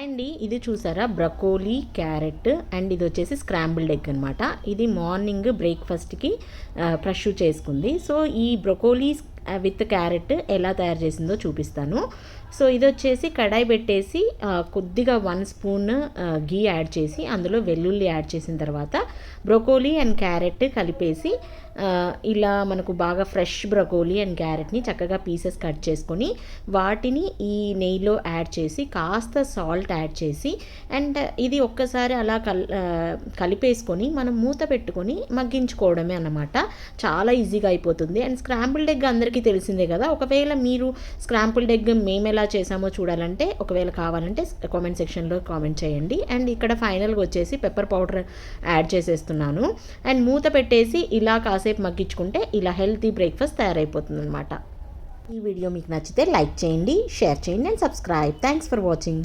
అండి ఇది చూసారా, బ్రకోలీ, క్యారెట్ అండ్ ఇది వచ్చేసి స్క్రాంబుల్డ్ ఎగ్ అనమాట. ఇది మార్నింగ్ బ్రేక్ఫాస్ట్కి ప్రష్యూ చేసుకుంది. సో ఈ బ్రకోలీ విత్ క్యారెట్ ఎలా తయారు చేసిందో చూపిస్తాను. సో ఇది వచ్చేసి కడాయి పెట్టేసి కొద్దిగా 1 స్పూన్ గీ యాడ్ చేసి అందులో వెల్లుల్లి యాడ్ చేసిన తర్వాత బ్రొకోలీ అండ్ క్యారెట్ కలిపేసి ఇలా మనకు బాగా ఫ్రెష్ బ్రొకోలీ అండ్ క్యారెట్ని చక్కగా పీసెస్ కట్ చేసుకొని వాటిని ఈ నెయ్యిలో యాడ్ చేసి కాస్త సాల్ట్ యాడ్ చేసి అండ్ ఇది ఒక్కసారి అలా కలిపేసుకొని మనం మూత పెట్టుకొని మగ్గించుకోవడమే అన్నమాట. చాలా ఈజీగా అయిపోతుంది. అండ్ స్క్రాంబుల్డ్ ఎగ్ అందరికీ తెలిసిందే కదా. ఒకవేళ మీరు స్క్రాంబుల్డ్ ఎగ్ మేము ఎలా చేసామో చూడాలంటే, ఒకవేళ కావాలంటే కామెంట్ సెక్షన్లో కామెంట్ చేయండి. అండ్ ఇక్కడ ఫైనల్గా వచ్చేసి పెప్పర్ పౌడర్ యాడ్ చేసేస్తున్నాను. అండ్ మూత పెట్టేసి ఇలా కాసేపు మగ్గించుకుంటే ఇలా హెల్తీ బ్రేక్ఫాస్ట్ తయారైపోతుంది అనమాట. ఈ వీడియో మీకు నచ్చితే లైక్ చేయండి, షేర్ చేయండి and subscribe. Thanks for watching.